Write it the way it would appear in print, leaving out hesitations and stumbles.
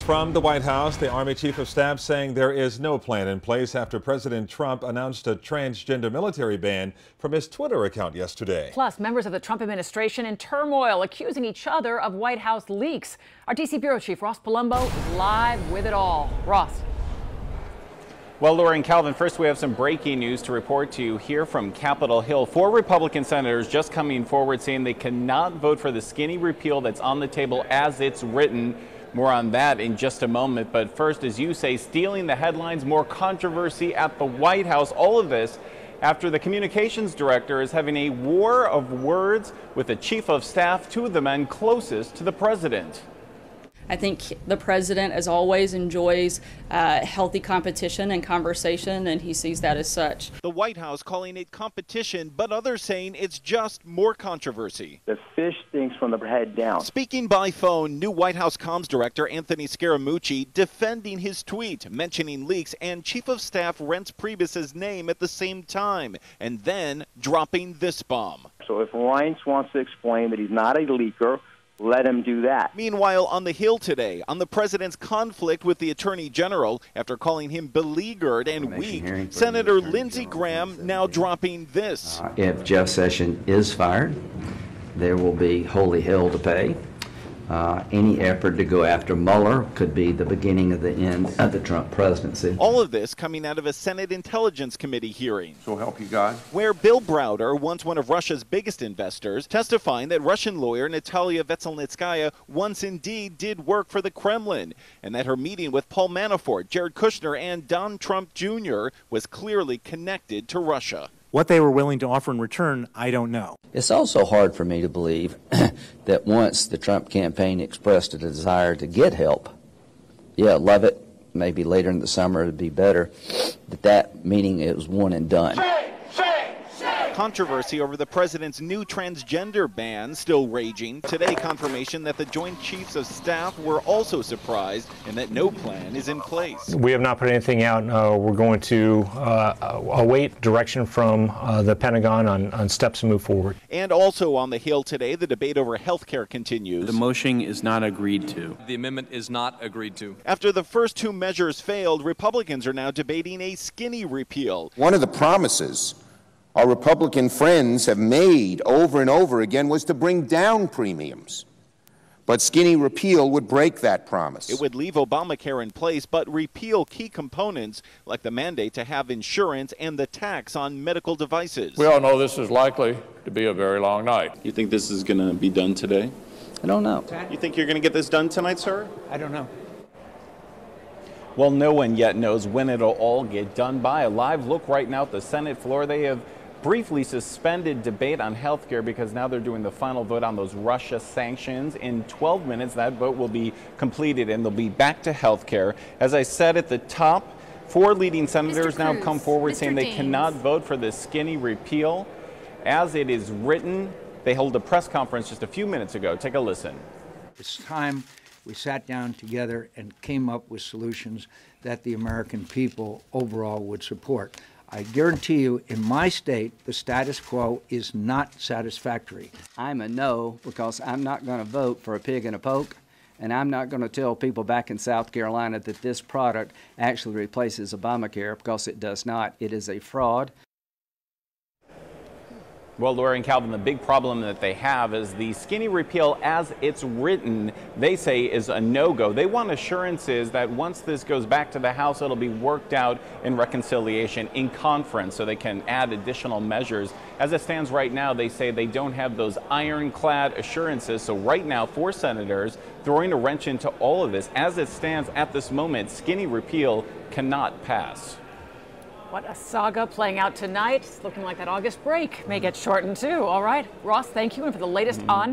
From the White House, the Army Chief of Staff saying there is no plan in place after President Trump announced a transgender military ban from his Twitter account yesterday. Plus, members of the Trump administration in turmoil, accusing each other of White House leaks. Our D.C. Bureau Chief Ross Palumbo is live with it all. Ross. Well, Laura and Calvin, first we have some breaking news to report to you here from Capitol Hill. 4 Republican senators just coming forward saying they cannot vote for the skinny repeal that's on the table as it's written. More on that in just a moment. But first, as you say, stealing the headlines, more controversy at the White House. All of this after the communications director is having a war of words with the chief of staff, 2 of the men closest to the president. I think the president, as always, enjoys healthy competition and conversation, and he sees that as such. The White House calling it competition, but others saying it's just more controversy. The fish stinks from the head down. Speaking by phone, new White House comms director Anthony Scaramucci defending his tweet, mentioning leaks and Chief of Staff Reince Priebus's name at the same time, and then dropping this bomb. So if Reince wants to explain that he's not a leaker, let him do that. Meanwhile, on the Hill today, on the president's conflict with the Attorney General after calling him beleaguered and weak, Senator Lindsey Graham now dropping this. If Jeff Sessions is fired, there will be holy hell to pay. Any effort to go after Mueller could be the beginning of the end of the Trump presidency. All of this coming out of a Senate Intelligence Committee hearing. So help you God. Where Bill Browder, once one of Russia's biggest investors, testifying that Russian lawyer Natalia Veselnitskaya once indeed did work for the Kremlin, and that her meeting with Paul Manafort, Jared Kushner, and Don Trump Jr. was clearly connected to Russia. What they were willing to offer in return, I don't know. It's also hard for me to believe that once the Trump campaign expressed a desire to get help, love it, maybe later in the summer it'd be better, that meaning it was one and done. Controversy over the president's new transgender ban still raging. Today, confirmation that the Joint Chiefs of Staff were also surprised and that no plan is in place. We have not put anything out. We're going to await direction from the Pentagon on steps to move forward. And also on the Hill today, the debate over health care continues. The motion is not agreed to. The amendment is not agreed to. After the first 2 measures failed, Republicans are now debating a skinny repeal. One of the promises our Republican friends have made over and over again was to bring down premiums. But skinny repeal would break that promise. It would leave Obamacare in place, but repeal key components like the mandate to have insurance and the tax on medical devices. We all know this is likely to be a very long night. You think this is going to be done today? I don't know. You think you're going to get this done tonight, sir? I don't know. Well, no one yet knows when it'll all get done by. A live look right now at the Senate floor. They have briefly suspended debate on health care because now they're doing the final vote on those Russia sanctions. In 12 minutes, that vote will be completed and they'll be back to health care. As I said at the top, 4 leading senators now come forward saying they cannot vote for this skinny repeal. As it is written, they held a press conference just a few minutes ago. Take a listen. It's time we sat down together and came up with solutions that the American people overall would support. I guarantee you, in my state, the status quo is not satisfactory. I'm a no because I'm not going to vote for a pig in a poke, and I'm not going to tell people back in South Carolina that this product actually replaces Obamacare, because it does not. It is a fraud. Well, Laura and Calvin, the big problem that they have is the skinny repeal as it's written, they say is a no-go. They want assurances that once this goes back to the House, it'll be worked out in reconciliation in conference so they can add additional measures. As it stands right now, they say they don't have those ironclad assurances. So right now, 4 senators throwing a wrench into all of this. As it stands at this moment, skinny repeal cannot pass. What a saga playing out tonight. It's looking like that August break may get shortened too. All right, Ross, thank you. And for the latest on